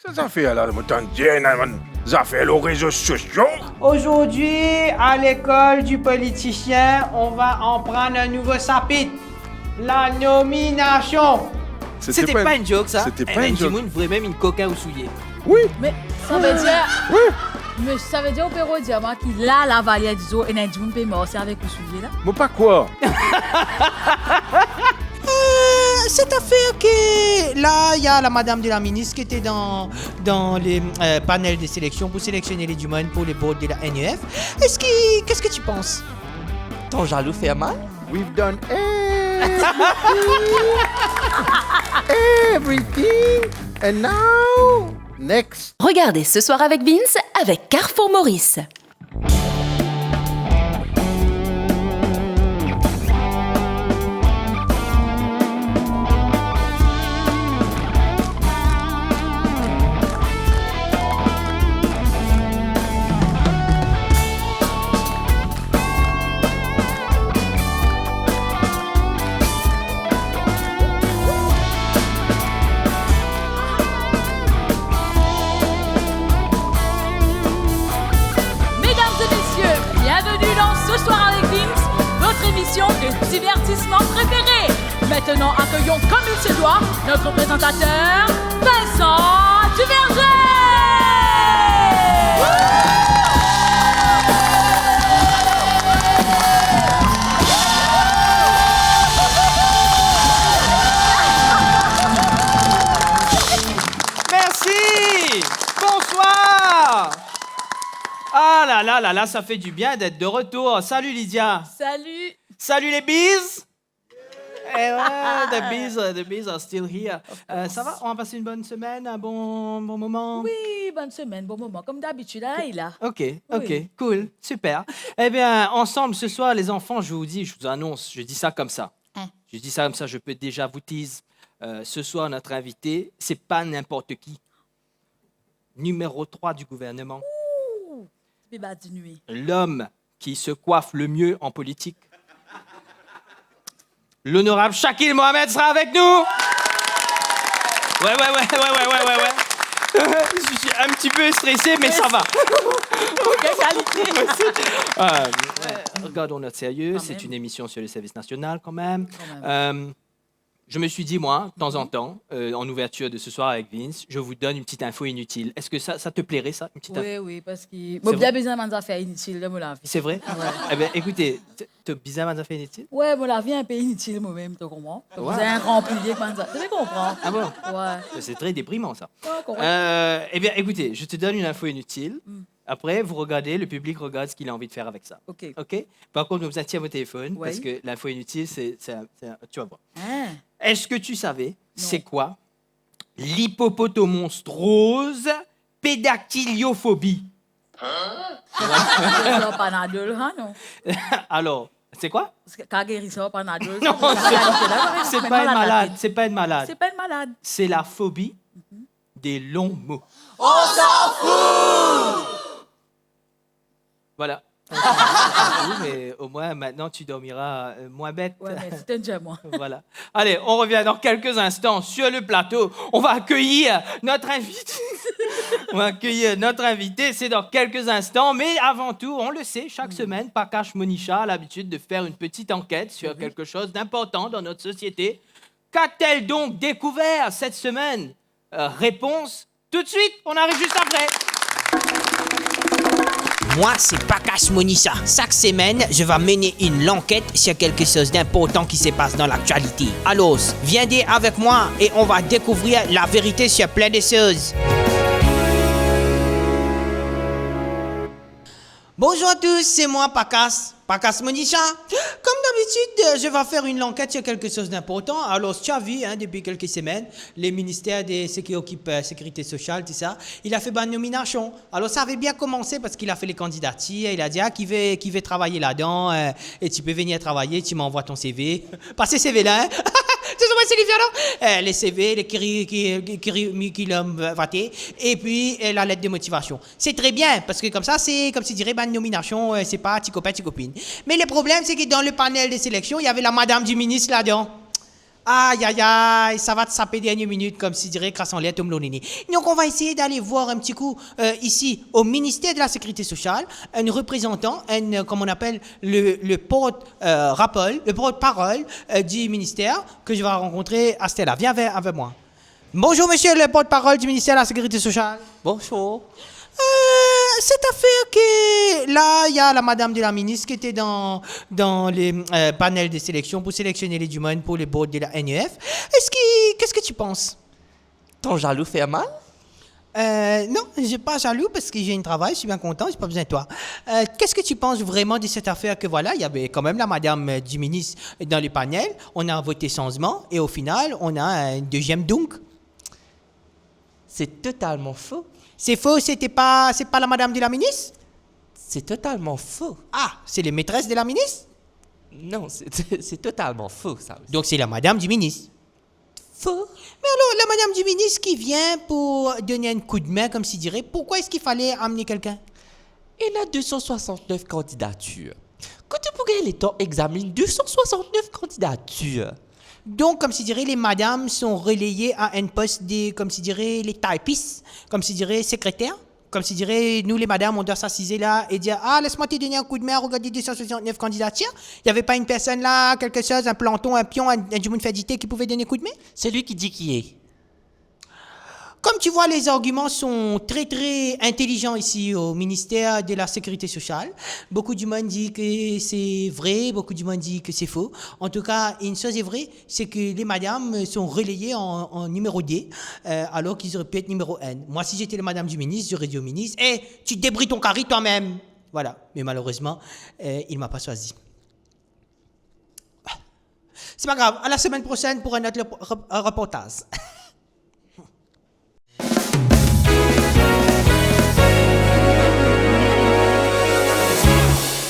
Ça fait alors, je m'entends bien, ça fait les réseaux sociaux. Aujourd'hui, à l'école du politicien, on va en prendre un nouveau chapitre. La nomination. C'était pas une joke, ça. C'était pas une joke. Vous voulez même une coca ou souillé. Oui. Mais ça veut dire. Oui. Mais ça veut dire au Pérou Diamant qu'il a la valière du zoo et n'a dit on peut morcer avec le soulier là. Mais pas quoi? Cette affaire que là, il y a la madame de la ministre qui était dans les panels de sélection pour sélectionner les humains pour les boards de la NEF. Qu'est-ce que tu penses? Ton jaloux fait mal? We've done everything. And now, next. Regardez ce soir avec Vince avec Carrefour Maurice. De divertissement préféré. Maintenant, accueillons comme il se doit notre présentateur, Vincent Duverger. Merci. Bonsoir. Ah là, ça fait du bien d'être de retour. Salut Lydia. Salut. Salut les bees! Eh ouais, the bees are still here. Ça va? On va passer une bonne semaine, un bon moment? Oui, bonne semaine, bon moment. Comme d'habitude, là, il a. Ok, Oui. cool, super. Eh bien, ensemble, ce soir, les enfants, je vous annonce, je dis ça comme ça. Hein? Je dis ça comme ça, je peux déjà vous tease. Ce soir, notre invité, c'est pas n'importe qui. Numéro 3 du gouvernement. Ouh, c'est bas de nuit. L'homme qui se coiffe le mieux en politique. L'honorable Shakil Mohamed sera avec nous. Ouais. Je suis un petit peu stressé, mais ça va. Quelle qualité. Regardons notre sérieux. Quand C'est même. une émission sur le service national quand même. Quand même. Je me suis dit, moi, de temps en temps, en ouverture de ce soir avec Vince, je vous donne une petite info inutile. Est-ce que ça te plairait, ça, une petite info? Oui, parce qu'il. vrai? Moi, j'ai besoin de faire inutile de la vie. C'est vrai? Ouais. Eh bien, écoutez, t'as bizarre d'affaire inutile? Ouais, moi, la vie est un peu inutile moi-même, tu comprends? Vous Ouais. avez un rempli comme ça. Tu comprends? Ah bon? Ouais. C'est très déprimant, ça. Ouais, correct. Eh bien, écoutez, je te donne une info inutile. Mm. Après, vous regardez, le public regarde ce qu'il a envie de faire avec ça. OK. OK? Par contre, vous attire votre téléphone Ouais. parce que l'info inutile, tu vas voir. Hein? Est-ce que tu savais, Non. c'est quoi l'hippopotomonstrose pédactyliophobie? C'est ça, Panadol, hein, non? Alors, c'est quoi? Parce que quand guérit ça, Panadol. Non, c'est pas une malade. C'est pas une malade. C'est pas une malade. C'est la phobie des longs mots. Voilà. Oui, mais au moins, maintenant, tu dormiras moins bête. Ouais, mais c'était déjà moi. Voilà. Allez, on revient dans quelques instants sur le plateau. On va accueillir notre invité. On va accueillir notre invité, c'est dans quelques instants. Mais avant tout, on le sait, chaque semaine, Pakash Monisha a l'habitude de faire une petite enquête sur quelque chose d'important dans notre société. Qu'a-t-elle donc découvert cette semaine? Réponse tout de suite, on arrive juste après. Moi, c'est Pakash Monissa. Chaque semaine, je vais mener une enquête sur quelque chose d'important qui se passe dans l'actualité. Alors, viendez avec moi et on va découvrir la vérité sur plein de choses. Bonjour à tous, c'est moi Pakash Monisha. Comme d'habitude, je vais faire une enquête sur quelque chose d'important. Alors, tu as vu, depuis quelques semaines, les ministères de ceux qui occupent sécurité sociale, tout ça, il a fait une nomination. Alors, ça avait bien commencé parce qu'il a fait les candidatures. Il a dit, qui veut travailler là-dedans, et tu peux venir travailler, tu m'envoies ton CV. Pas ces CV-là, Tu sais, c'est les violents. Les CV, les curriculum vitae, et puis la lettre de motivation. C'est très bien, parce que comme ça, c'est comme si dirait, une nomination, c'est pas petit copain, petit copine. Mais le problème, c'est que dans le panel de sélection, il y avait la madame du ministre là-dedans. Aïe, aïe, aïe, ça va te saper dernière minute, comme si dirait grâce en l'air, Tom Lonini. Donc, on va essayer d'aller voir un petit coup ici, au ministère de la Sécurité sociale, un représentant, comme on appelle le porte-parole du ministère que je vais rencontrer à Stella. Viens avec moi. Bonjour, monsieur le porte-parole du ministère de la Sécurité sociale. Bonjour. Cette affaire que là, il y a la madame de la ministre qui était dans les panels de sélection pour sélectionner les humains pour les boards de la NEF. Qu'est-ce que tu penses? Ton jaloux fait mal? Non, je suis pas jaloux parce que j'ai un travail, je suis bien content, j'ai pas besoin de toi. Qu'est-ce que tu penses vraiment de cette affaire que voilà, il y avait quand même la madame du ministre dans les panels, on a voté changement et au final, on a un deuxième donc. C'est totalement faux. C'est faux, c'est pas la madame de la ministre? C'est totalement faux. Ah, c'est les maîtresses de la ministre? Non, c'est totalement faux, ça aussi. Donc c'est la madame du ministre. Faux. Mais alors, la madame du ministre qui vient pour donner un coup de main, comme s'il dirait, pourquoi est-ce qu'il fallait amener quelqu'un? Il a 269 candidatures. Quand tu pourrais les temps examine 269 candidatures. Donc, comme s'il dirait, les madames sont relayées à un poste comme s'il dirait, les typistes, comme s'il dirait, secrétaires. Comme s'il dirait, nous les madames, on doit s'assiser là et dire, ah, laisse-moi te donner un coup de main, regarder 269 candidatures. Il n'y avait pas une personne là, quelque chose, un planton, un pion, un jumeau de fédité qui pouvait donner un coup de main? C'est lui qui dit qui est. Comme tu vois, les arguments sont très, très intelligents ici au ministère de la Sécurité sociale. Beaucoup du monde dit que c'est vrai, beaucoup du monde dit que c'est faux. En tout cas, une chose est vraie, c'est que les madames sont relayées en numéro D, alors qu'ils auraient pu être numéro N. Moi, si j'étais la madame du ministre, j'aurais dit au ministre, « Hey, tu débris ton carré toi-même !» Voilà. Mais malheureusement, il ne m'a pas choisi. C'est pas grave. À la semaine prochaine pour un autre reportage.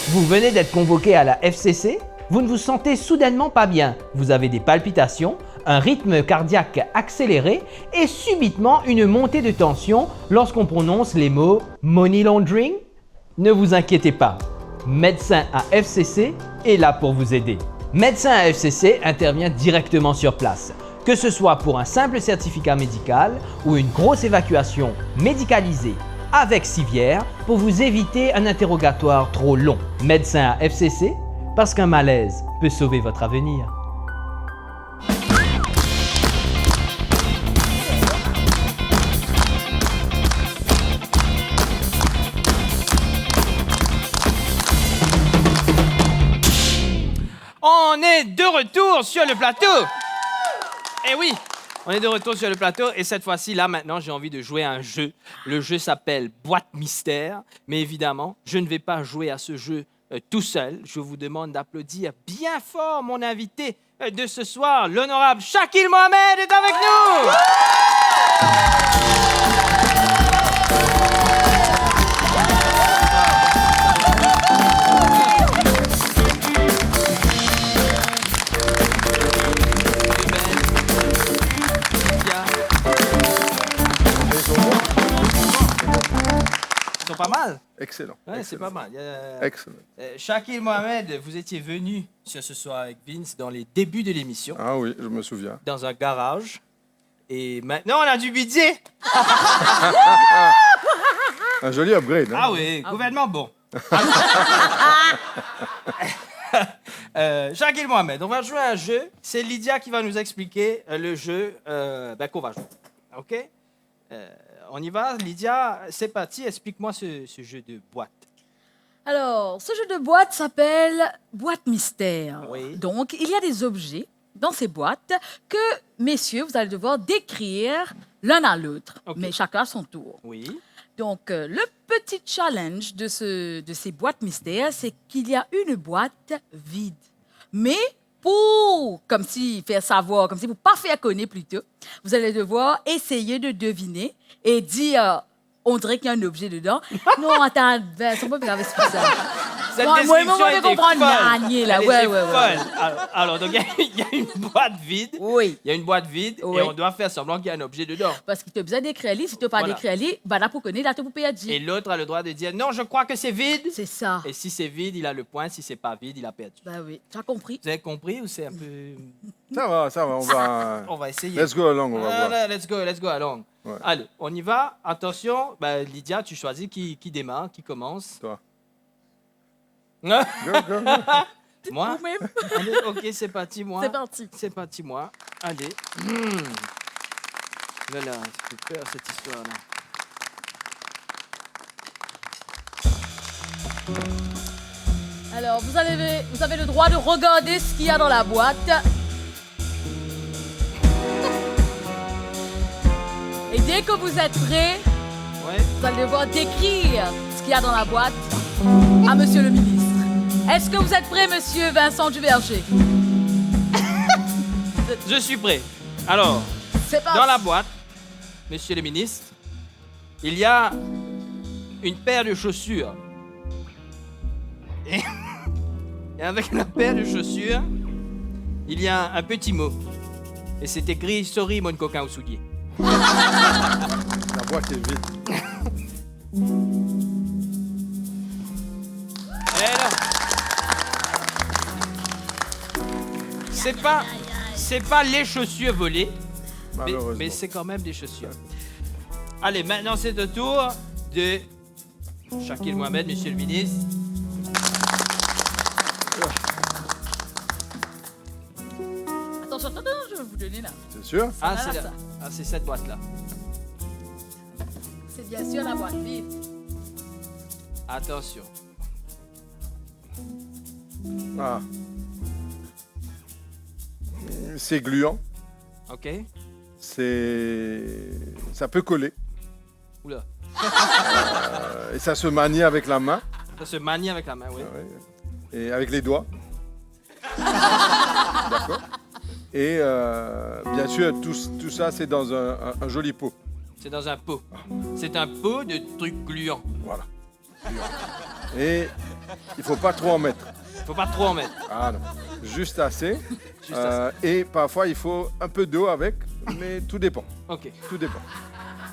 Vous venez d'être convoqué à la FCC, vous ne vous sentez soudainement pas bien, vous avez des palpitations, un rythme cardiaque accéléré et subitement une montée de tension lorsqu'on prononce les mots « money laundering ». Ne vous inquiétez pas, Médecin à FCC est là pour vous aider. Médecin à FCC intervient directement sur place, que ce soit pour un simple certificat médical ou une grosse évacuation médicalisée avec civière pour vous éviter un interrogatoire trop long. Médecin à FCC, parce qu'un malaise peut sauver votre avenir. On est de retour sur le plateau. Eh oui, on est de retour sur le plateau et cette fois-ci, là, maintenant, j'ai envie de jouer à un jeu. Le jeu s'appelle Boîte Mystère, mais évidemment, je ne vais pas jouer à ce jeu tout seul. Je vous demande d'applaudir bien fort mon invité de ce soir, l'honorable Shakil Mohamed est avec nous. Ils sont pas mal. Excellent. Ouais, c'est pas mal. Excellent. Shakil Mohamed, vous étiez venu ce soir avec Vince dans les débuts de l'émission, Ah oui, je me souviens. dans un garage. Et maintenant, on a du budget. Un joli upgrade. Hein? Ah oui, gouvernement bon. Shakil Mohamed, on va jouer à un jeu. C'est Lydia qui va nous expliquer le jeu qu'on va jouer. OK? On y va, Lydia, c'est parti. Explique-moi ce jeu de boîte. Alors, ce jeu de boîte s'appelle Boîte Mystère. Oui. Donc, il y a des objets dans ces boîtes que, messieurs, vous allez devoir décrire l'un à l'autre, Ok. mais chacun à son tour. Oui. Donc, le petit challenge de ces boîtes mystères, c'est qu'il y a une boîte vide. Mais comme si faire savoir, comme si pour pas faire connaître plutôt, vous allez devoir essayer de deviner et dire, on dirait qu'il y a un objet dedans. Non, attends, Vincent, on peut pas faire ça. Cette Moi, description je était comprends folle. gagner, là. Elle Ouais, était ouais, ouais. folle. Alors, donc, il y a une boîte vide. Oui. Il y a une boîte vide Oui. et on doit faire semblant qu'il y a un objet dedans. Parce qu'il te besoin d'écrire, si tu n'as pas Voilà. d'écrire, bah là, pour connaître, là, tu peux payer. Et l'autre a le droit de dire non, je crois que c'est vide. C'est ça. Et si c'est vide, il a le point. Si c'est pas vide, il a perdu. Bah oui, tu as compris. Vous avez compris ou c'est un peu... Ça va, on va... On va essayer. Let's go along, on va voir. Voilà, let's go along. Ouais. Allez, on y va. Attention, Lydia, tu choisis qui démarre, qui commence. Toi. Ah, Go, go, go. moi? Vous-même. Allez, ok, c'est parti, moi. C'est parti. C'est parti, moi. Allez. Voilà, ça fait peur cette histoire-là. Alors, vous avez le droit de regarder ce qu'il y a dans la boîte. Et dès que vous êtes prêts, Ouais. vous allez devoir décrire ce qu'il y a dans la boîte à Monsieur le ministre. Est-ce que vous êtes prêt, Monsieur Vincent Duverger? Je suis prêt. Alors, C'est parti. dans la boîte, monsieur le ministre, il y a une paire de chaussures. Et avec la paire de chaussures, il y a un petit mot. Et c'est écrit « Sorry, mon coquin au soulier La boîte est vide. ». Et là, c'est pas les chaussures volées, Malheureusement. mais c'est quand même des chaussures. Allez, maintenant c'est au tour de Shakil Mohamed, monsieur le ministre. Attention, je vais vous donner là. C'est sûr? Ah, va, c'est ça. c'est cette boîte-là. C'est bien sûr la boîte vide. Attention. Ah. C'est gluant. OK? Ça peut coller. Oula. Et ça se manie avec la main. Ça se manie avec la main, oui. Ouais. Et avec les doigts. D'accord. Et bien sûr, tout ça, c'est dans un joli pot. C'est dans un pot. C'est un pot de trucs gluants. Voilà. Et il faut pas trop en mettre. Faut pas trop en mettre. Ah non. Juste assez. Juste assez. Et parfois, il faut un peu d'eau avec, mais tout dépend. OK. Tout dépend.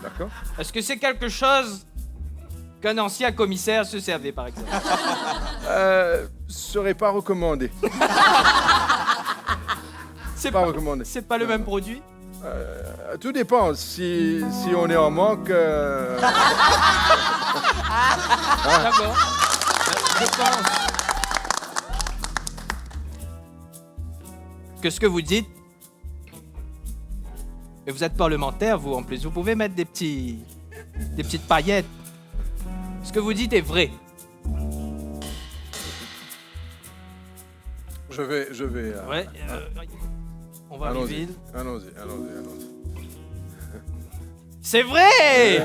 D'accord? Est-ce que c'est quelque chose qu'un ancien commissaire se servait, par exemple? Serait pas recommandé. C'est Pas recommandé. C'est pas le même produit? Tout dépend. Si on est en manque, D'accord. Je pense que ce que vous dites, et vous êtes parlementaire, vous en plus, vous pouvez mettre des petites paillettes. Ce que vous dites est vrai. je vais. Ouais. On va Allons-y. vivre. Allons-y. C'est vrai! Et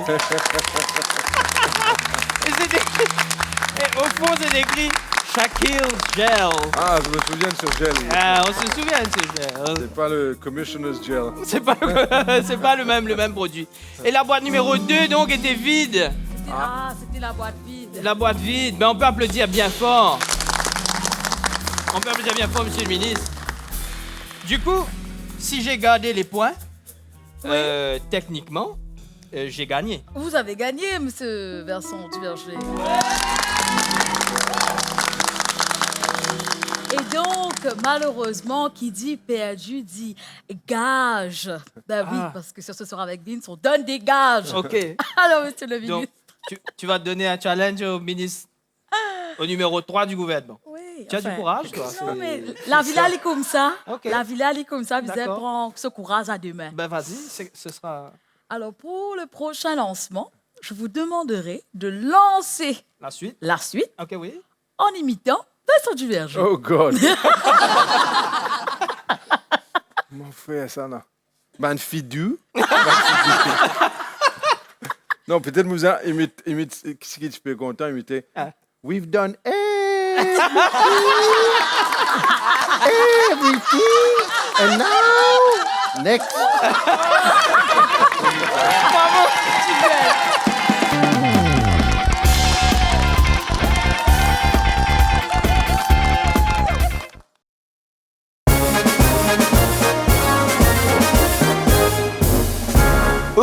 au fond, c'est écrit Shakil Gel. Ah, je me souviens de ce gel. Ah, on se souvient de ce gel. C'est pas le Commissioner's Gel. C'est pas le même produit. Et la boîte numéro 2, donc, était vide. C'était la boîte vide. La boîte vide. Mais on peut applaudir bien fort. On peut applaudir bien fort, monsieur le ministre. Du coup, si j'ai gardé les points, techniquement, j'ai gagné. Vous avez gagné, Monsieur Vincent Duverger. Et donc, malheureusement, qui dit perdu dit gage. Ben oui, Ah. parce que sur Ce soir avec Vince, on donne des gages. OK. Alors, Monsieur le Donc, ministre. tu vas te donner un challenge au ministre, au numéro 3 du gouvernement. Oui, Tu as du courage, toi. Non, mais la villa, elle est comme ça. Ok. La villa, elle est comme ça. Vous allez D'accord. prendre ce courage à demain. Ben vas-y, ce sera Alors, pour le prochain lancement, je vous demanderai de lancer la suite. la suite OK, oui. en imitant Vincent Duverger. Oh God. Comment faire ça là? Man fidou. Non, peut-être vous imite ce qui tu peux content imiter. Ah. We've done everything, and now next. Bravo, super.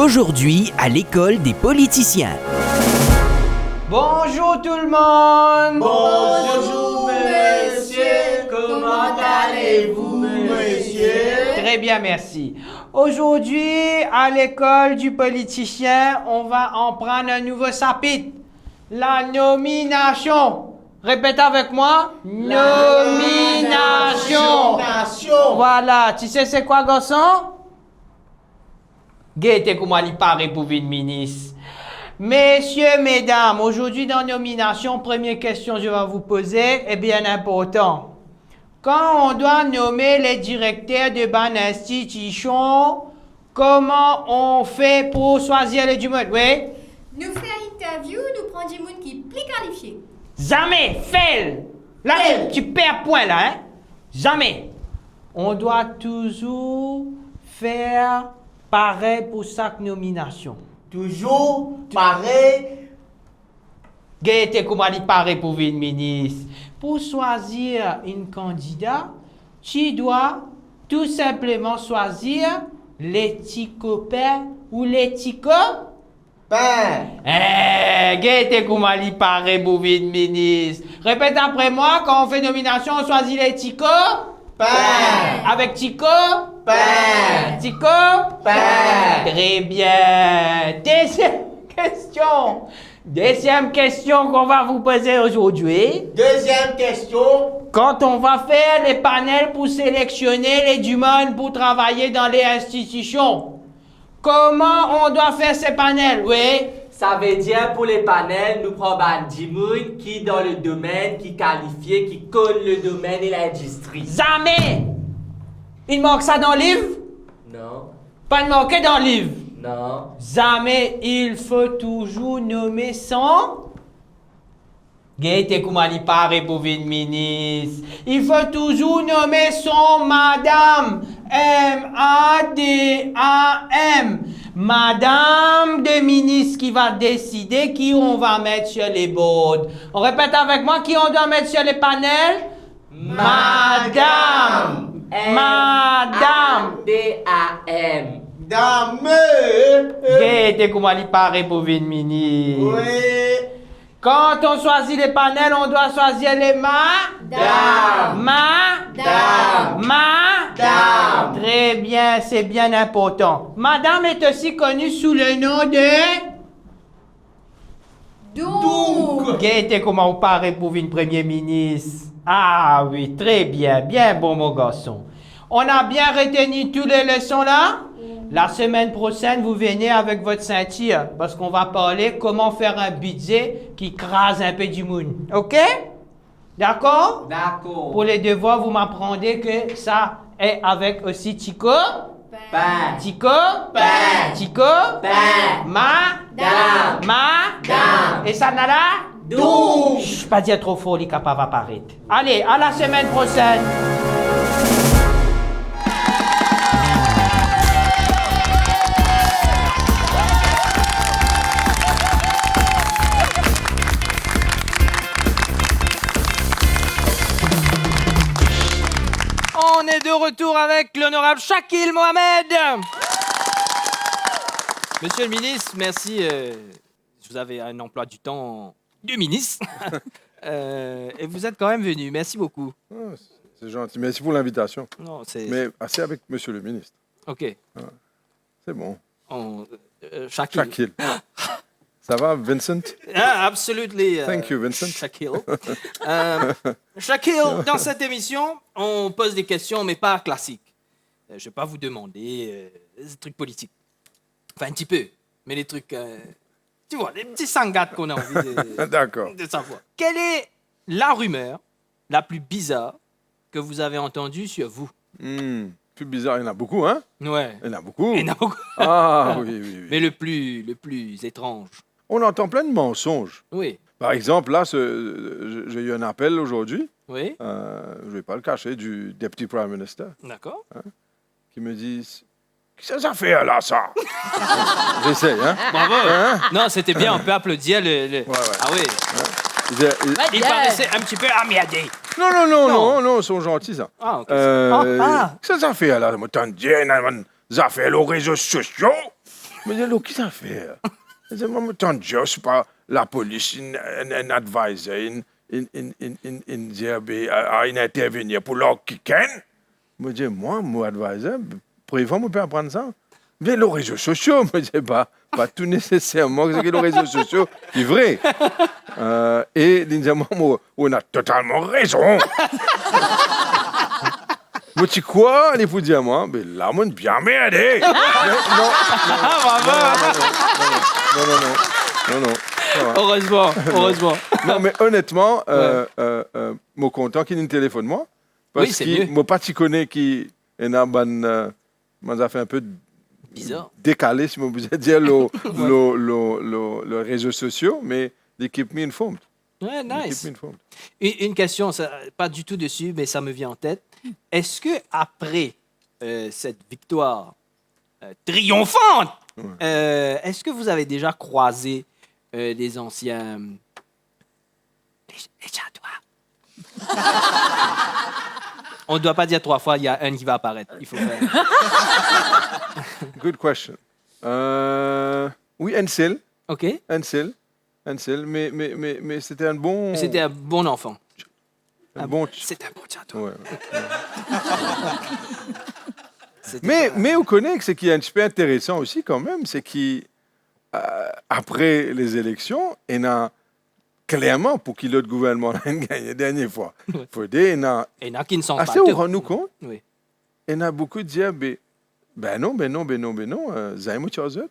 Aujourd'hui à l'école des politiciens. Bonjour tout le monde. Bonjour, monsieur. Comment allez-vous, monsieur? Très bien, merci. Aujourd'hui, à l'école du politicien, on va en prendre un nouveau chapitre. La nomination. Répète avec moi. Nomination. Voilà. Tu sais c'est quoi, garçon? Gaëté Koumali paraît pour une ministre. Messieurs, mesdames, aujourd'hui dans nomination, première question que je vais vous poser est bien important. Quand on doit nommer les directeurs de bonne institution, comment on fait pour choisir les du monde? Oui? Nous faire interview, nous prendre du monde qui est plus qualifié. Jamais! Fail! Là, tu perds point là, hein? Jamais! On doit toujours faire pareil pour chaque nomination. Toujours pareil. Gaëté Koumali pareil pour une ministre. Pour choisir une candidate, tu dois tout simplement choisir les petits copains ou les petits copains. Gaëté Koumali pareil pour une ministre. Répète après moi, quand on fait nomination, on choisit les petits copains. Avec Tico? Tico? Très bien. Deuxième question qu'on va vous poser aujourd'hui. Deuxième question. Quand on va faire les panels pour sélectionner les du monde pour travailler dans les institutions, comment on doit faire ces panels? Oui? Ça veut dire pour les panels, nous prenons un Dimoun qui dans le domaine, qui qualifié, qui connaît le domaine et l'industrie. Jamais! Il manque ça dans le livre? Non. Pas de manquer dans le livre? Non. Jamais il faut toujours nommer son... Gaëté Koumali paraît pour une ministre. Il faut toujours nommer son madame. M-A-D-A-M. Madame de ministre qui va décider qui on va mettre sur les boards. On répète avec moi qui on doit mettre sur les panels? Madame. Madame. D-A-M. Dame. Gaëté Koumali paraît pour une ministre. Oui. Quand on choisit les panels, on doit choisir les Dame. Madame. Très bien, c'est bien important. Madame est aussi connue sous le nom de... Donc, Gaëté, comment vous paraît pour une première ministre? Ah oui, très bien, bien bon mon garçon. On a bien retenu toutes les leçons là? La semaine prochaine, vous venez avec votre ceinture parce qu'on va parler comment faire un budget qui crase un peu du monde. OK? D'accord? D'accord. Pour les devoirs, vous m'apprendrez que ça est avec aussi Tico. Tico. Tico. Madame. Et ça n'a là? Chut, pas dire trop fort, les capables va apparaître. Allez, à la semaine prochaine. On est de retour avec l'honorable Shakil Mohamed. Monsieur le ministre, merci. Vous avez un emploi du temps de ministre. Et vous êtes quand même venu. Merci beaucoup. Ah, c'est gentil. Merci pour l'invitation. Non, c'est... Mais assez avec monsieur le ministre. OK. C'est bon. Shakil. Shakil. Ça va, Vincent? Absolutely. Thank you, Vincent. Shakil. Shakil, dans cette émission, on pose des questions, mais pas classiques. Je ne vais pas vous demander des trucs politiques. Enfin, un petit peu. Mais des trucs... tu vois, des petits sangates qu'on a envie D'accord. de savoir. Quelle est la rumeur la plus bizarre que vous avez entendue sur vous? Plus bizarre, il y en a beaucoup, hein? Ouais. Il y en a beaucoup. Il y en a beaucoup. Ah, oui. Mais le plus étrange. On entend plein de mensonges. Oui. Par exemple, là, j'ai eu un appel aujourd'hui, Oui. je ne vais pas le cacher, du Deputy Prime Minister, D'accord. qui me dit « Qu'est-ce que ça fait là, ça? » J'essaie, hein? Bravo. Hein? Non, c'était bien. On peut applaudir le... Ouais. Ah oui. Il Yeah. paraissait un petit peu amiadé. Non, ils sont gentils, ça. Ah, OK. Qu'est-ce que ça fait là? Ça fait les réseaux sociaux. Je dis, qu'est-ce que ça fait? Je dis, moi, je ne suis pas la police, un advisor, une intervenir pour leur quelqu'un. Je dis, moi, advisor, pourriez-vous me faire apprendre ça? Mais les réseaux sociaux, je dis, pas tout nécessairement, c'est que les réseaux sociaux, c'est vrai. Et ils disent, on a totalement raison. Mais tu quoi, il faut dire moi, mais là, on bien merdé. Non. Heureusement. Non, mais honnêtement, je suis content qu'il ait un téléphone moi. Parce Oui, c'est que mieux. moi, pas tu connais qui est m'a fait un peu Bizarre. décalé, si je peux dire, les réseaux sociaux, mais l'équipe m'est informed. Ouais, nice. L'équipe m'est informed. Une question, pas du tout dessus, mais ça me vient en tête. Est-ce que après cette victoire triomphante, est-ce que vous avez déjà croisé des anciens les Chatois? On ne doit pas dire 3 fois, il y a un qui va apparaître. Il faut faire. Good question. Oui, Ansel. OK. Ansel, mais c'était un bon... C'était un bon enfant. un bon... C'est un bon Chatois. Ouais. C'était Mais on connaît que ce qui est un petit peu intéressant aussi quand même, c'est qu'après les élections, il y a clairement, pour qu'il l'autre gouvernement ait gagné la dernière fois, il faut dire, il y a Et il y en a qui ne sont assez pas. on rend nous compte, Oui. il y en a beaucoup de dire, ben non, Zaïmou Tchazot.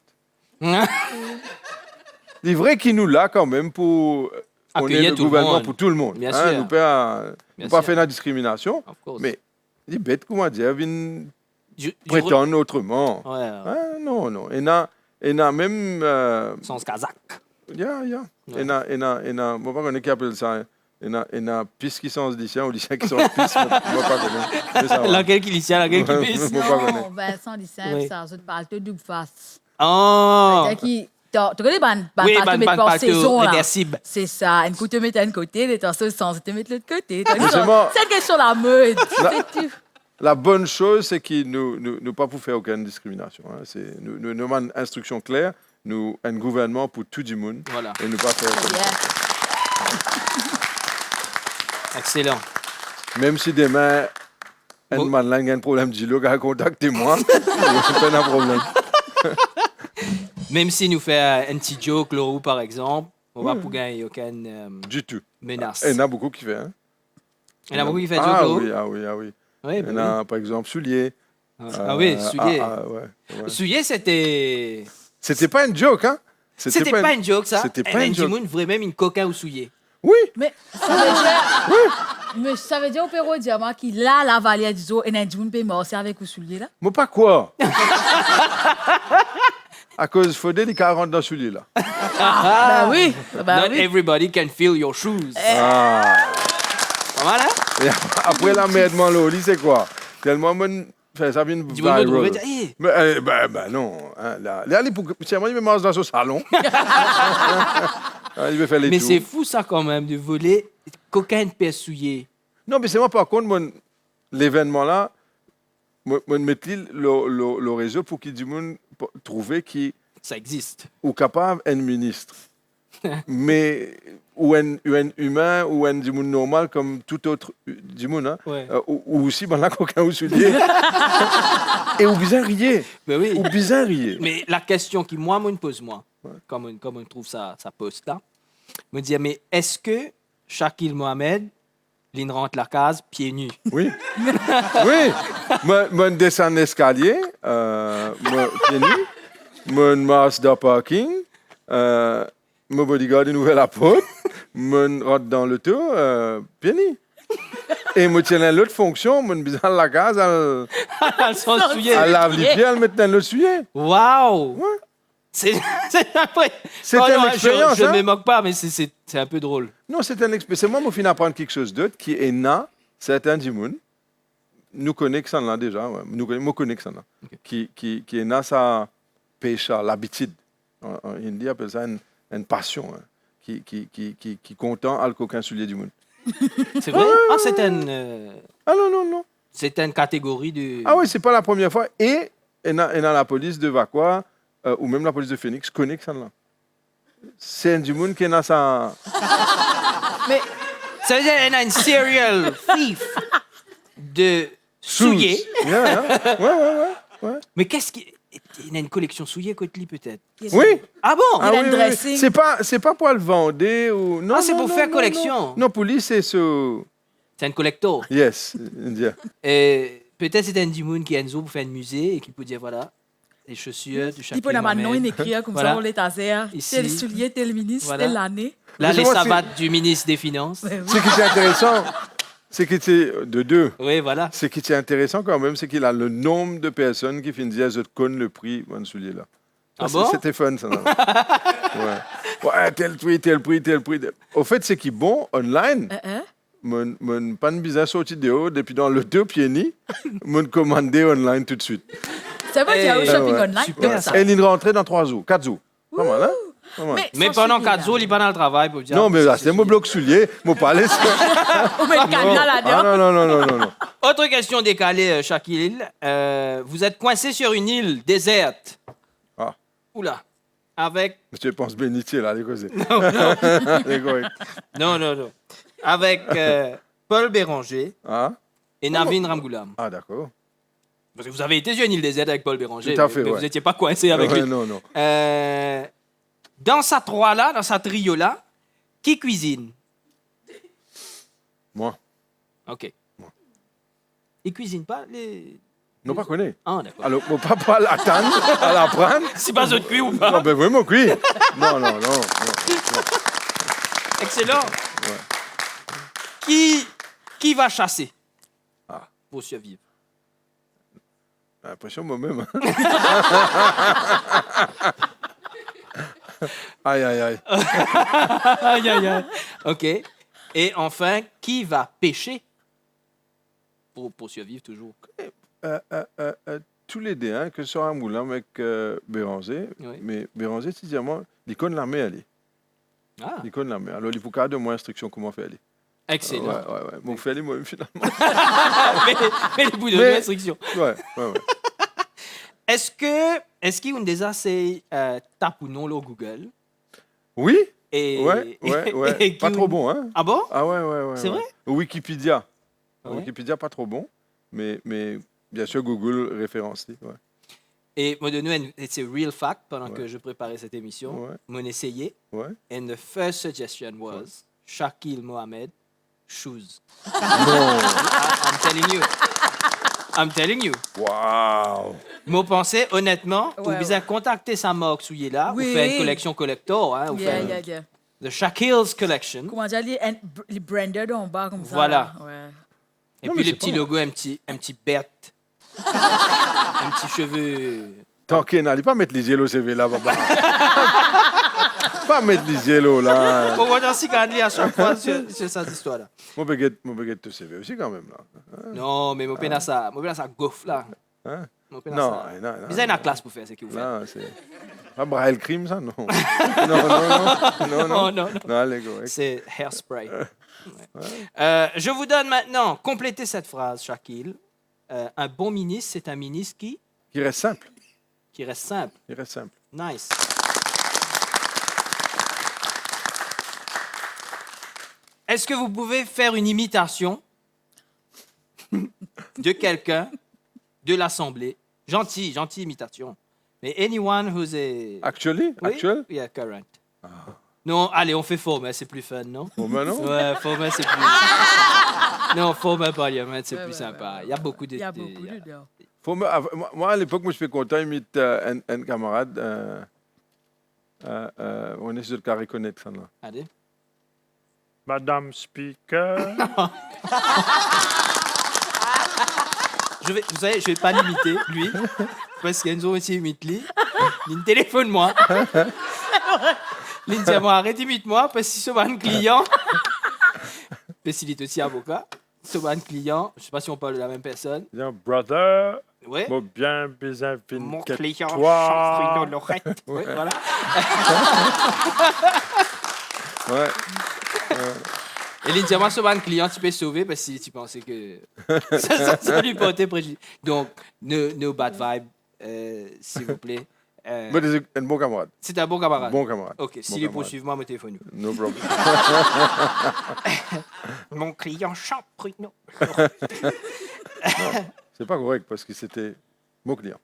C'est vrai qu'il nous l'a quand même pour... On est Accueillir le tout le gouvernement monde. pour tout le monde. Bien Hein, sûr. nous pas Bien pas sûr. faire la discrimination, Of course. mais il est bête, comment dire, viennent Du prétendre autrement. Ouais, Hein, non. Il y a même... sens kazakh. Yeah. Ouais. Il y a, moi, pas connais qui appelle ça. Il y a piste qui sont lycéens ou lycéens qui sont piste. Moi, pas connais. Mais ça va. Laquelle qui lycéen, laquelle qui Ouais, pisse. Moi, pas connais. Non, Vincent Lissin, Oui. ça, je te parle de double face. Oh! C'est-à-dire qu'il... Tu connais ban Oui, partout, mais par saison, là. réversible. C'est ça. Une coup te mettre d'un côté, les torsos sans te mettre de l'autre côté. Justement- C'est une question de la mode. C'est tout. La bonne chose, c'est qu'il nous pas pour faire aucune discrimination. Hein. Nous avons une instruction claire, nous un gouvernement pour tout le monde Voilà. et nous pas faire aucune- Yeah. Excellent. Même si demain un Bon. man là a un problème de l'eau, contactez-moi. C'est pas un problème. Même si nous fait un petit joke, Laurou, par exemple, on va pour gagner aucune Du tout. menace. Il y en a beaucoup qui font. Hein. Il y en a beaucoup qui fait joke, Ah Laurou. oui. Oui, Il y en a, par exemple, Soulier. Ah oui, Soulier. Ouais. Soulier, c'était... C'était pas une joke, hein? C'était pas une joke, ça. C'était pas une joke. Une vraie même une coca ou soulier. Oui, Mais ça veut dire... Mais ça veut dire au Pérou Diamant qu'il a la valière du zoo et n'a dit une mort, c'est avec ou soulier là? mais pas quoi? À cause il faut des 40 dans soulier là. Bah oui. Bah Not oui. everybody can feel your shoes. Ah. Pas mal, hein? Et après la merde, mon lit, c'est quoi? Tellement bon, ça vient Du moment où viral. dire, hey, Mais non. Hein, là, il me mange dans son salon. Il veut faire les mais tours. c'est fou, ça, quand même, de voler cocaïne pièce souillée. Non, mais c'est moi, par contre, l'événement là, moi, mettre le réseau pour qu'il du monde trouver qui Ça existe. ou capable un ministre. Mais ou un humain ou un du monde normal comme tout autre du monde. Hein? Ouais. Ou aussi, ben là, coquin ou soulier. Et ou bizarrier. Mais oui. Ou bizarrier. Mais la question qui, moi, me pose, comme on trouve ça poste là, me dire, mais est-ce que Shaquille Mohamed, il rentre la case pieds nus? Oui. Oui. Mon descend l'escalier, mon pieds nus, mon marche dans le parking, mon bodyguard il ouvre la porte, mon rentre dans le tour, pieds nus. Et moi tiens l'autre fonction, mon bizarre la case, Elles sont souillées. elle lave les pieds, elle met dans le suyer. Waouh! Ouais. C'est après. C'était non, une expérience, Je ne hein? me moque pas, mais c'est un peu drôle. Non, c'est un expérience. C'est moi qui apprendre quelque chose d'autre qui est na, certains du monde. Nous connaissons ça là déjà, ouais. Nous connaissons ça là. Qui est na sa pécha, l'habitude. En hindi, on appelle ça une passion. Hein. Qui content à coquin soulier du monde. C'est vrai? Ah, Ah non. c'est une catégorie de. Ah oui, c'est pas la première fois. Et il y a la police de Vacois ou même la police de Phoenix connaît que ça là. C'est un du monde qui est dans sa... Mais ça veut dire qu'elle a une serial thief de souliers. Ouais. Mais qu'est-ce qui... Il a une collection souliers, Kotli, peut-être. Oui. Ah bon? Il a une dressing. C'est pas pour le vendre ou... Non, C'est non, pour non, faire non, collection. Non, pour lui, c'est ce... C'est un collector. Yes. Yeah. Et peut-être c'est un Dimoun qui a une zone pour faire un musée et qui peut dire, voilà, les chaussures du chapitre. Il peut avoir un nom écrit comme Voilà. ça, on les taser. Ici. Tel soulier, tel ministre, Voilà. telle année. Là, Mais les c'est moi, savates du ministre des Finances. Ce qui est intéressant, c'est qu'il est de deux. Oui, voilà. Ce qui est intéressant quand même, c'est qu'il a le nombre de personnes qui finissent à connaître le prix de celui là. Ah bon? C'était fun, ça. Non? Ouais, tel prix. Au fait, c'est qu'il est bon online. Mon pas de bizarre sorti de haut, depuis dans le 2 pieds ni, mon commandé online tout de suite. Ça va, il y a un shopping ouais. online Super, comme ça. Et il rentrée dans 3 jours, 4 jours. Pas mal, hein? Pas mal. Mais pendant 4 jours, il n'est pas dans le travail pour dire. Non, mais là, c'est mon bloc soulier, mon palais. On met le cadenas là-dedans. Ah non. Autre question décalée, Shaquille. Vous êtes coincé sur une île déserte. Ah. Oula. Avec. Je pense bénitier, là, les causes. Non. Avec Paul Béranger Ah? et Navin Ramgoolam. Ah, d'accord. Parce que vous avez été sur une île déserte avec Paul Béranger. Tout à fait, mais ouais. vous n'étiez pas coincé avec lui. Non. Dans sa trois-là, dans sa trio-là, qui cuisine? Moi. OK. Il cuisine pas les... Non, pas connu. Ah, d'accord. Alors, mon papa l'attendre, à l'apprendre. C'est pas eux de cuit ou pas? Non, ben vraiment, oui. Non. Excellent. Qui va chasser pour survivre? L'impression moi-même. Aïe. Aïe. OK. Et enfin, qui va pêcher pour survivre toujours? Tous les deux, hein, que ce soit un moulin avec Béranger, Oui. mais Béranger, c'est dire, il connaît l'armée, aller. Ah, Il connaît l'armée. Alors, il faut qu'il y ait de moins instructions comment faire aller. excellent. Ouais. Bon, faire aller moi-même, finalement. mais les bouts de Mais- restriction. Ouais. Est-ce qu'il y a une des assez tape ou non le Google? Oui? Et, Ouais. et Pas qui- trop bon, hein? Ah bon? Ah ouais. C'est vrai? Wikipédia. Ouais. Wikipédia, pas trop bon. Mais bien sûr, Google référencé. Ouais. Et moi, de nous, c'est real fact pendant Ouais. que je préparais cette émission. Ouais. Mon essayé. Ouais. And the first suggestion was Shaquille Mohammed, shoes. Non. I'm telling you. Wow. Moi, pensais, honnêtement, Ouais, vous besoin contacter sa marque souillée là, Oui. ou faire une collection collector, hein, ou faire Yeah. The Shaquille's Collection. Comment dire, les branded en bas comme ça. Voilà. là. Ouais. Et Non, puis mais le c'est petit pas logo, un petit bête. Un petit cheveu. Tant qu'il n'allait pas mettre les yellow CV là, papa. Pas mettre les yellow là. On va dans ce cas à chaque fois sur cette histoire-là. Mon baguette te CV aussi quand même là. Non, mais mon peine à ça gaufre là. Hein? Mon peine à Non, ça. non. Vous avez une classe pour faire ce que vous faites. Non, c'est pas Braille Crime ça, non. non. Non. Non, allez, go. C'est hairspray. Ouais. Je vous donne maintenant, complétez cette phrase, Shaquille. Un bon ministre, c'est un ministre Qui reste simple. qui reste simple. Il reste simple. Nice. Est-ce que vous pouvez faire une imitation de quelqu'un de l'Assemblée? Gentil imitation. Mais anyone who's a... Actually? Oui? Actuel? Yeah, current. Non, allez, on fait format, c'est plus fun, non? Bon, ben non. Ouais, format, c'est plus... Non, format parliament, c'est plus sympa. Il y a beaucoup de... Il y a beaucoup de... Moi, à l'époque, moi, je suis content d'imiter un camarade. On est sur le carré connaître ça là. Allez. Madame Speaker. Vous savez, je vais pas l'imiter, lui, parce qu'Enzo aussi imite lui. Il téléphone moi. Il dit à moi, arrête, imite-moi, parce que si c'est un client, parce qu'il est aussi avocat, c'est un client, je sais pas si on parle de la même personne. Bien, brother. Ouais. Moi, bien besoin Mon de client, toi. Jean-Frino Lorette. Ouais, voilà. Ouais. Et il dit à moi, c'est un client, tu peux sauver, parce que tu pensais que ça lui portait préjudice. Donc, no bad vibe, s'il vous plaît. Mais c'est un bon camarade. C'est un bon camarade. Bon camarade. Ok, s'il Bon est camarade. poursuivre-moi, me téléphone. No problem. Mon client champignon. C'est pas correct parce que c'était mon client.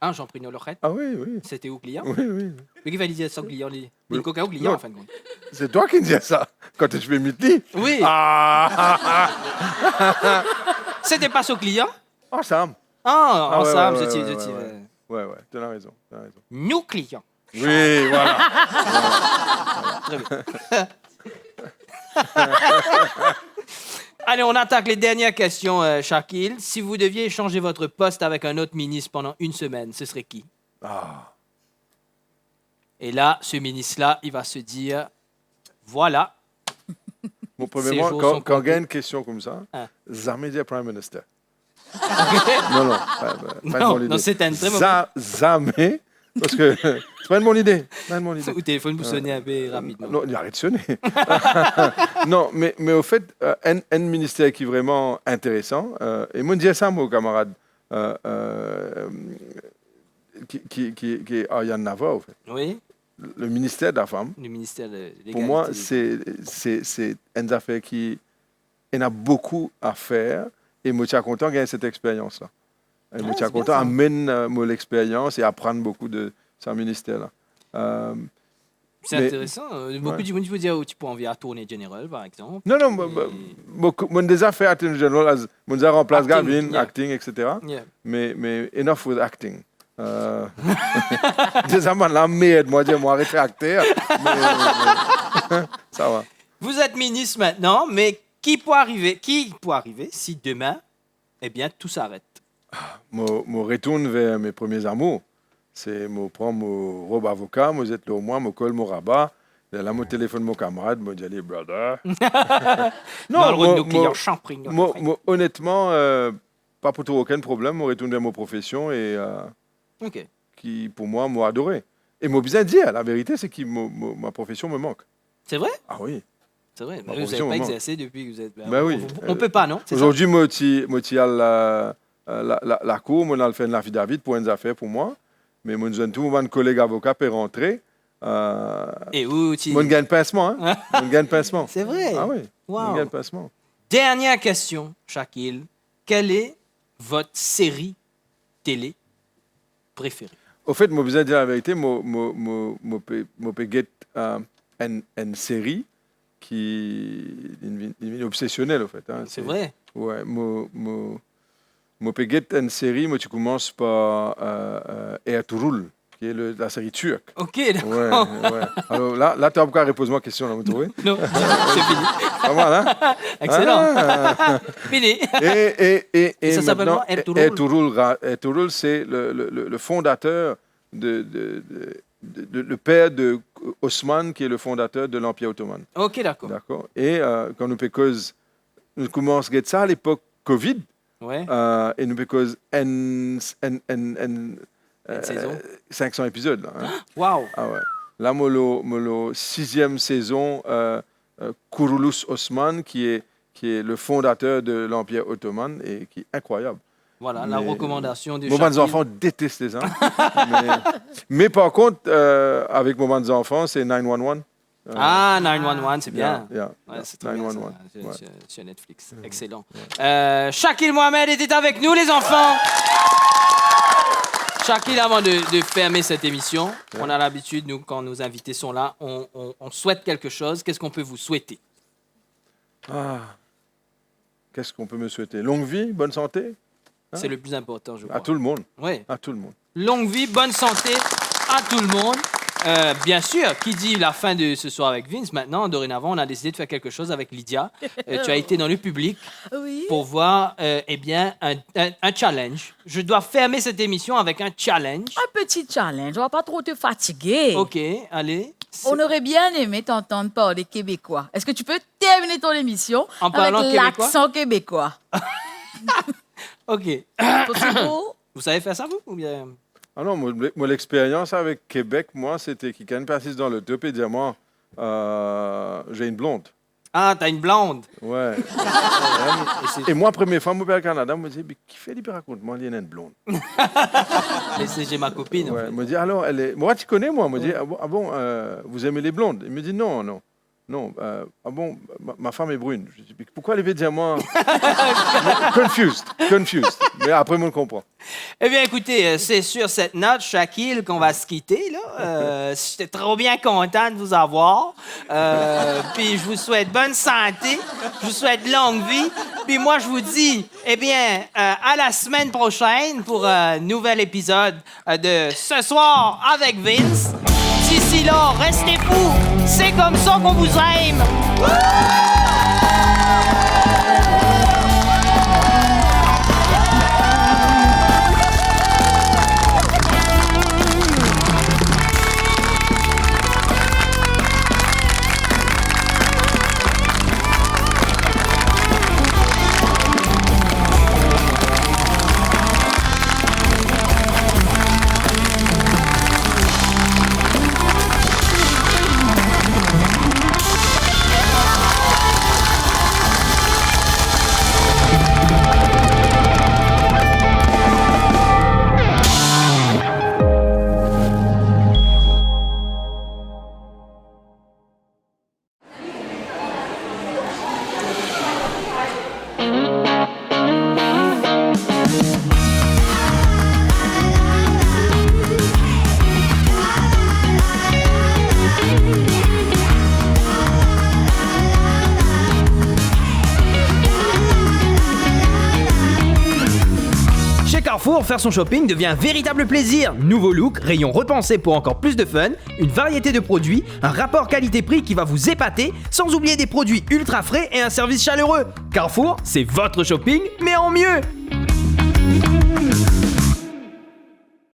Un champignon Lorette. Ah oui, oui. C'était au client. Oui, oui. Mais qui va dire ça au client? Il Oui. coca au client, Non. en fin de compte. C'est toi qui me disais ça quand je fais Mitli. Oui. Ah, C'était pas au client? ensemble. Ah, Ah, ouais, ensemble, ouais, vous étiez- ouais, vous étiez, ouais, ouais, ouais, tu as raison. nous clients. Oui, voilà. Très bien. Allez, on attaque les dernières questions, Shaquille. Si vous deviez échanger votre poste avec un autre ministre pendant une semaine, ce serait qui? Ah, Et là, ce ministre-là, il va se dire, voilà. bon, Ces premièrement, jours sont quand il y a comptés. une question comme ça, Ah. jamais dire Prime Minister. Non, pas une Non, bonne idée. non, c'est un très mauvais- Jamais, parce que c'est pas une bonne idée. Pas une bonne idée. Au téléphone, vous sonnez un peu rapidement. Non, il arrête de sonner. Non, mais au fait, un ministère qui est vraiment intéressant, et moi, je dis ça, mon camarade, qui est Ariane Nava, au fait. Oui, Le ministère de la femme, le ministère de l'égalité. pour moi, c'est une affaire qui en a beaucoup à faire, et moi, je suis content de gagner cette expérience-là. Et moi, je c'est suis bien content ça. d'amener moi l'expérience et apprendre beaucoup de ce ministère-là. C'est mais- intéressant. Beaucoup Ouais. de gens dire, oh, tu peux envier à tournée générale, par exemple. Non, non, mon déjà fait acting général, mon déjà remplace Acting, Gavin, yeah. acting, etc. Yeah. Mais enough with acting. Déjà, la merde, moi, moi, arrête de faire acteur. Mais ça va. Vous êtes ministre maintenant, mais qui peut arriver si demain, eh bien, tout s'arrête? Je retourne vers mes premiers amours. C'est, je prends mon robe avocat, je jette au moins, je colle mon rabat. Là, je téléphone mon camarade, je dis, allez, brother. Dans le rôle de nos moi- clients champignons. moi, honnêtement, pas pour tout aucun problème, je retourne vers ma profession et OK. qui, pour moi, m'a adoré. Et moi, bien dire, la vérité, c'est que ma profession me manque. C'est vrai? Ah oui. C'est vrai. Ma Mais vous n'avez profession, pas maman. exercé depuis que vous êtes... Ben oui. On peut pas, non? C'est ça? Aujourd'hui, moi, je à la cour, moi, on fait une affidavit pour une affaire pour moi. Mais moi, je tout mon collègue avocat peut rentrer. Et où tu... Moi, je gagne pincement. Hein? Moi, je gagne pincement. C'est vrai? Ah oui. Wow. Moi, je gagne pincement. Dernière question, Shaquille. Quelle est votre série télé préférée? Au fait, moi, besoin de dire la vérité, moi, peux get une série qui est obsessionnelle, au fait. Hein. C'est vrai? Ouais, moi, peux get une série, moi, tu commences par Ertuğrul, qui est la série turque. OK, Ouais, d'accord. ouais. Alors là, tu as encore répondu à ma question, là, vous trouvez? Non, c'est fini. Pas mal, hein? Excellent. Ah. Fini. Et Ça s'appelle maintenant, quoi, Ertuğrul? Ertuğrul, c'est le fondateur, le père de Osman, qui est le fondateur de l'Empire ottoman. OK, d'accord. D'accord? Et quand nous pécause, nous commençons à get ça à l'époque Covid, Ouais. et nous pécause saison. 500 épisodes. Là, hein. Wow. Ah ouais. Là, mollo 6e saison, Kurulus Osman, qui est le fondateur de l'Empire ottoman et qui est incroyable. Voilà, la Mais- recommandation de Mes Shaquille. enfants détestent les uns. mais par contre, avec mes enfants, c'est 911. Ah, 911, c'est bien. Yeah, Ouais, c'est très bien, 911. ça, Ouais. sur Netflix. Excellent. Shaquille Mohamed était avec nous, les enfants. Shaquille, avant de fermer cette émission, on a l'habitude, nous, quand nos invités sont là, on souhaite quelque chose. Qu'est-ce qu'on peut vous souhaiter? Ah. Qu'est-ce qu'on peut me souhaiter? Longue vie, bonne santé C'est le plus important, je crois. à tout le monde. Oui. À tout le monde. Longue vie, bonne santé à tout le monde. Bien sûr, qui dit la fin de Ce soir avec Vince, maintenant, dorénavant, on a décidé de faire quelque chose avec Lydia. Tu as été dans le public Oui. pour voir eh bien, un challenge. Je dois fermer cette émission avec un challenge. Un petit challenge. On va pas trop te fatiguer. OK, allez. On aurait bien aimé t'entendre parler québécois. Est-ce que tu peux terminer ton émission En avec parlant québécois? l'accent québécois? OK. Possible? Vous savez faire ça, vous? Ou bien... Ah non, moi, l'expérience avec Québec, moi, c'était qu'il y a une personne dans le top et dire, moi, j'ai une blonde. Ah, t'as une blonde. Ouais. Et moi, première fois, mon père au Canada, me dit, mais qui fait les raconte-moi, il y a une blonde. Mais j'ai ma copine. en Ouais, fait. il me dit, alors, elle est... Moi, tu connais, moi. Il me dit, ah bon, vous aimez les blondes? Il me dit, non. Ah bon, ma femme est brune. Je dis, mais pourquoi elle veut dire moi? Confused. Mais après, on comprend. Eh bien, écoutez, c'est sur cette note, Shaquille, qu'on va se quitter. Là. J'étais trop bien content de vous avoir. Puis je vous souhaite bonne santé. Je vous souhaite longue vie. Puis moi, je vous dis, eh bien, à la semaine prochaine pour un nouvel épisode de Ce soir avec Vince. D'ici là, restez fous. C'est comme ça qu'on vous aime. Carrefour, faire son shopping devient un véritable plaisir. Nouveau look, rayon repensé pour encore plus de fun, une variété de produits, un rapport qualité-prix qui va vous épater, sans oublier des produits ultra frais et un service chaleureux. Carrefour, c'est votre shopping, mais en mieux.